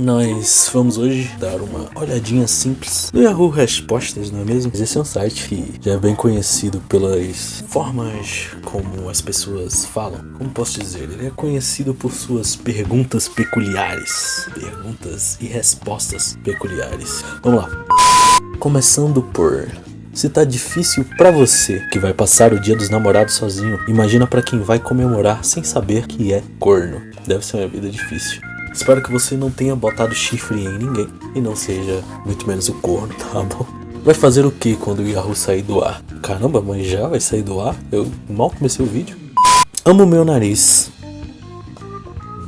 Nós vamos hoje dar uma olhadinha simples no Yahoo Respostas, não é mesmo? Esse é um site que já é bem conhecido pelas formas como as pessoas falam. Como posso dizer? Ele é conhecido por suas perguntas peculiares. Perguntas e respostas peculiares. Vamos lá. Começando por... Se tá difícil pra você que vai passar o dia dos namorados sozinho, imagina pra quem vai comemorar sem saber que é corno. Deve ser uma vida difícil. Espero que você não tenha botado chifre em ninguém e não seja muito menos o corno, tá bom? Vai fazer o que quando o Yahoo sair do ar? Caramba, mas já vai sair do ar? Eu mal comecei o vídeo. Amo meu nariz.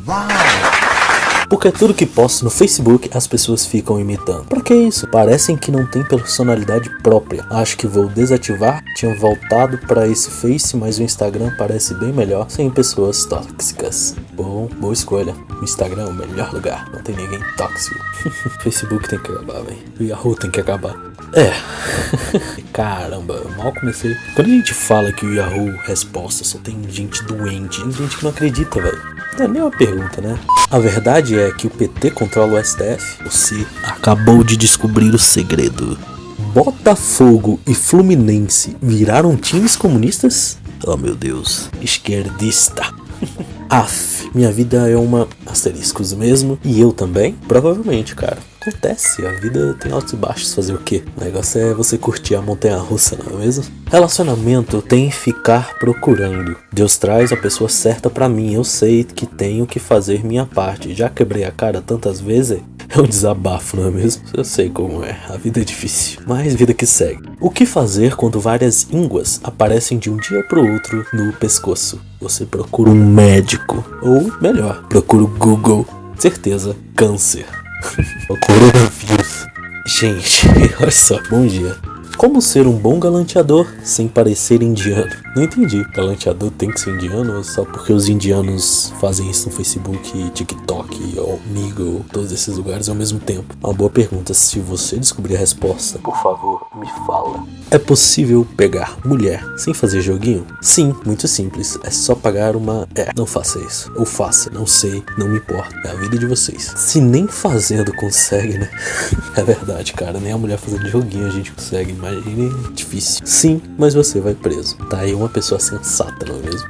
Uau! Porque tudo que posto no Facebook as pessoas ficam imitando. Pra que isso? Parecem que não tem personalidade própria. Acho que vou desativar. Tinha voltado pra esse Face, mas o Instagram parece bem melhor sem pessoas tóxicas. Bom, boa escolha. O Instagram é o melhor lugar. Não tem ninguém tóxico. Facebook tem que acabar, velho. O Yahoo tem que acabar. Caramba, eu mal comecei. Quando a gente fala que o Yahoo Resposta só tem gente doente, tem gente que não acredita, velho. Não é nem uma pergunta, né? A verdade é que o PT controla o STF. Você acabou de descobrir o segredo. Botafogo e Fluminense viraram times comunistas? Oh meu Deus, esquerdista. Aff, minha vida é uma asteriscos mesmo. E eu também? Provavelmente, cara. Acontece, a vida tem altos e baixos, fazer o quê? O negócio é você curtir a montanha-russa, não é mesmo? Relacionamento tem que ficar procurando. Deus traz a pessoa certa pra mim, eu sei que tenho que fazer minha parte. Já quebrei a cara tantas vezes, é um desabafo, não é mesmo? Eu sei como é, a vida é difícil, mas vida que segue. O que fazer quando várias ínguas aparecem de um dia pro outro no pescoço? Você procura um médico, ou melhor, procura o Google. Certeza, câncer. O coronavírus. Gente, olha só, bom dia. Como ser um bom galanteador sem parecer indiano? Não entendi. Galanteador tem que ser indiano ou só porque os indianos fazem isso no Facebook, TikTok, ou Omegle, todos esses lugares ao mesmo tempo? Uma boa pergunta. Se você descobrir a resposta, por favor, me fala. É possível pegar mulher sem fazer joguinho? Sim, muito simples. É só pagar uma... não faça isso. Ou faça, não sei, não me importa. É a vida de vocês. Se nem fazendo consegue, né? É verdade, cara. Nem a mulher fazendo joguinho a gente consegue. Imagine, difícil. Sim, mas você vai preso. Tá aí uma pessoa sensata, não é mesmo?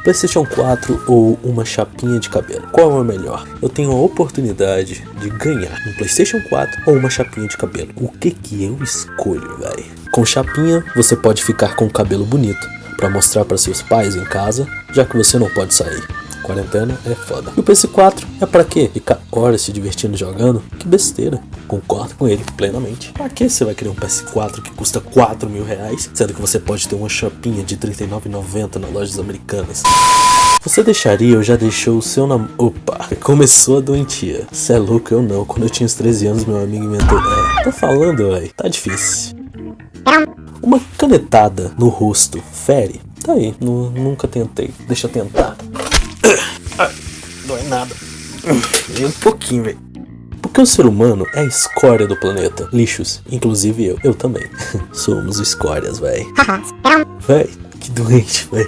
PlayStation 4 ou uma chapinha de cabelo? Qual é o melhor? Eu tenho a oportunidade de ganhar um PlayStation 4 ou uma chapinha de cabelo. O que eu escolho, véi? Com chapinha, você pode ficar com o cabelo bonito pra mostrar pra seus pais em casa, já que você não pode sair. Quarentena é foda. E o PS4 é pra quê? Ficar horas se divertindo jogando? Que besteira. Concordo com ele plenamente. Pra que você vai querer um PS4 que custa 4 mil reais, sendo que você pode ter uma chapinha de R$ 39,90 nas lojas americanas? Você deixaria ou já deixou o seu Opa, começou a doentia. Cê é louco, eu não. Quando eu tinha uns 13 anos, meu amigo inventou... tô falando, véi. Tá difícil. Uma canetada no rosto fere? Tá aí, nunca tentei. Deixa eu tentar. Dói nada. Nem um pouquinho, velho. Porque o ser humano é a escória do planeta. Lixos, inclusive eu também. Somos escórias, véi. Véi, que doente, véi.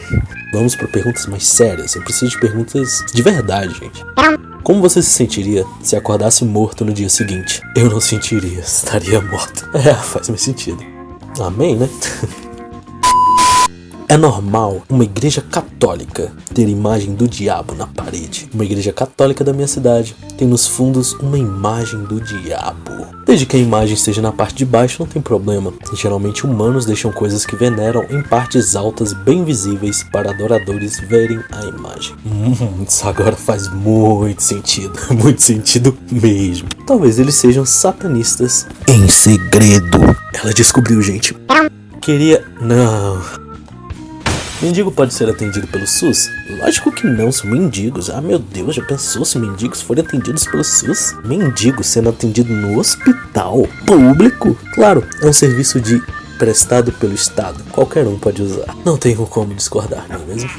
Vamos para perguntas mais sérias. Eu preciso de perguntas de verdade, gente. Como você se sentiria se acordasse morto no dia seguinte? Eu não sentiria, estaria morto. Faz mais sentido. Amém, né? É normal uma igreja católica ter imagem do diabo na parede. Uma igreja católica da minha cidade tem nos fundos uma imagem do diabo. Desde que a imagem esteja na parte de baixo não tem problema. Geralmente humanos deixam coisas que veneram em partes altas bem visíveis para adoradores verem a imagem. Isso agora faz muito sentido. Muito sentido mesmo. Talvez eles sejam satanistas em segredo. Ela descobriu, gente. Não... Mendigo pode ser atendido pelo SUS? Lógico que não, são mendigos. Meu Deus, já pensou se mendigos forem atendidos pelo SUS? Mendigo sendo atendido no hospital público? Claro, é um serviço prestado pelo Estado. Qualquer um pode usar. Não tenho como discordar, não é mesmo?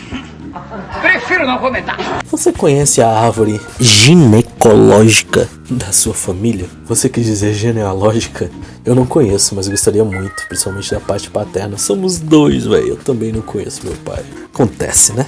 Prefiro não comentar. Você conhece a árvore ginecológica da sua família? Você quis dizer genealógica? Eu não conheço, mas gostaria muito, principalmente da parte paterna. Somos dois, velho. Eu também não conheço meu pai. Acontece, né?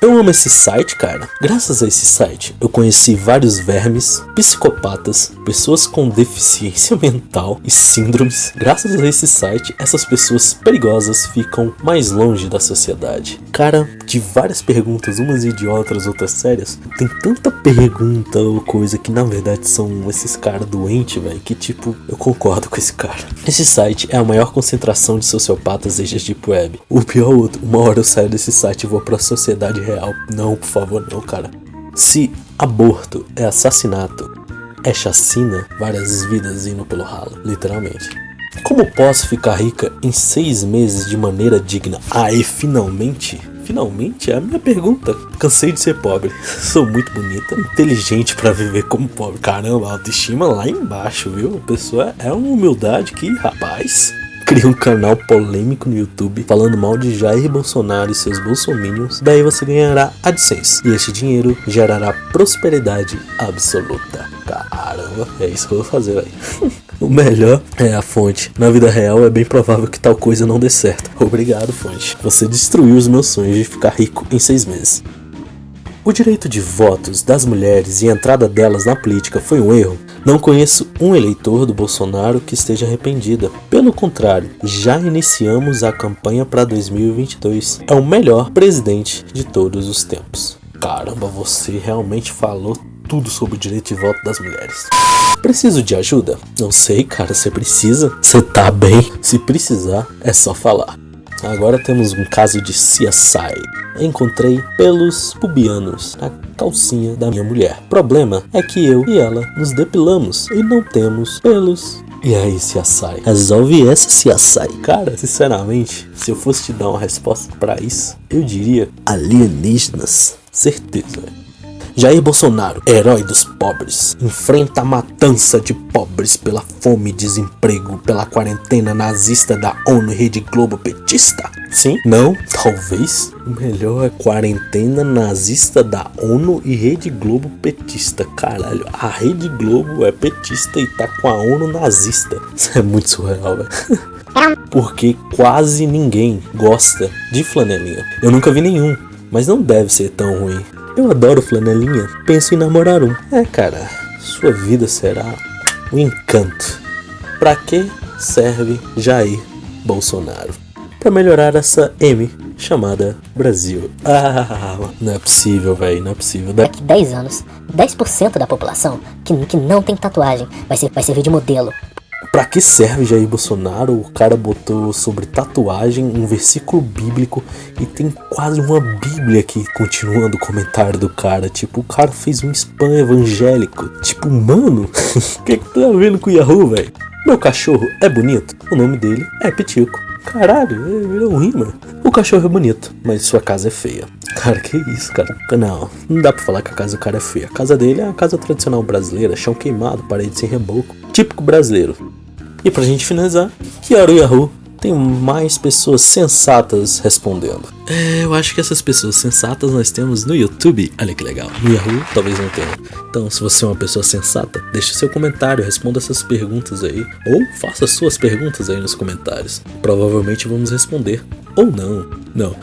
Eu amo esse site, cara. Graças a esse site, eu conheci vários vermes, psicopatas, pessoas com deficiência mental e síndromes. Graças a esse site, essas pessoas perigosas ficam mais longe da sociedade. Cara, de várias perguntas, umas idiotas, outras sérias, tem tanta pergunta ou coisa que na verdade são esses caras doentes, velho, que tipo, eu concordo com esse cara. Esse site é a maior concentração de sociopatas desde a Deep Web. O pior outro, uma hora eu saio desse site e vou pra sociedade real. Não, por favor, não, cara. Se aborto é assassinato, é chacina, várias vidas indo pelo ralo, literalmente. Como posso ficar rica em 6 meses de maneira digna? Aí, finalmente é a minha pergunta. Cansei de ser pobre. Sou muito bonita, inteligente pra viver como pobre. Caramba, a autoestima lá embaixo, viu? A pessoa é uma humildade que, rapaz... Cria um canal polêmico no YouTube falando mal de Jair Bolsonaro e seus bolsominions. Daí você ganhará AdSense. E este dinheiro gerará prosperidade absoluta. Caramba, é isso que eu vou fazer, velho. O melhor é a fonte. Na vida real é bem provável que tal coisa não dê certo. Obrigado, fonte. Você destruiu os meus sonhos de ficar rico em 6 meses. O direito de votos das mulheres e a entrada delas na política foi um erro? Não conheço um eleitor do Bolsonaro que esteja arrependida. Pelo contrário, já iniciamos a campanha para 2022. É o melhor presidente de todos os tempos. Caramba, você realmente falou tudo sobre o direito de voto das mulheres. Preciso de ajuda? Não sei, cara, você precisa? Você tá bem? Se precisar, é só falar. Agora temos um caso de CSI. Encontrei pelos pubianos na calcinha da minha mulher. Problema é que eu e ela nos depilamos e não temos pelos. E aí, CSI? Resolve essa, CSI. Cara, sinceramente, se eu fosse te dar uma resposta pra isso, eu diria alienígenas. Certeza, velho. Jair Bolsonaro, herói dos pobres, enfrenta a matança de pobres pela fome e desemprego, pela quarentena nazista da ONU e Rede Globo petista? Sim? Não? Talvez? Melhor é quarentena nazista da ONU e Rede Globo petista. Caralho, a Rede Globo é petista e tá com a ONU nazista. Isso é muito surreal, velho. Porque quase ninguém gosta de flanelinha. Eu nunca vi nenhum, mas não deve ser tão ruim. Eu adoro flanelinha, penso em namorar um. Cara, sua vida será um encanto. Pra que serve Jair Bolsonaro? Pra melhorar essa M chamada Brasil. Não é possível, velho, não é possível. Daqui 10 anos, 10% da população que não tem tatuagem vai servir de modelo. Pra que serve Jair Bolsonaro? O cara botou sobre tatuagem um versículo bíblico e tem quase uma bíblia aqui continuando o comentário do cara. Tipo, o cara fez um spam evangélico. Tipo, mano, o que tu tá vendo com o Yahoo, velho? Meu cachorro é bonito? O nome dele é Pitico. Caralho, virou um rima. O cachorro é bonito, mas sua casa é feia. Cara, que isso, cara? Não dá pra falar que a casa do cara é feia. A casa dele é a casa tradicional brasileira, chão queimado, parede sem reboco. Típico brasileiro. E pra gente finalizar, que hora o Yahoo tem mais pessoas sensatas respondendo. Eu acho que essas pessoas sensatas nós temos no YouTube. Olha que legal. No Yahoo talvez não tenha. Então, se você é uma pessoa sensata, deixe seu comentário, responda essas perguntas aí. Ou faça suas perguntas aí nos comentários. Provavelmente vamos responder. Ou não. Não.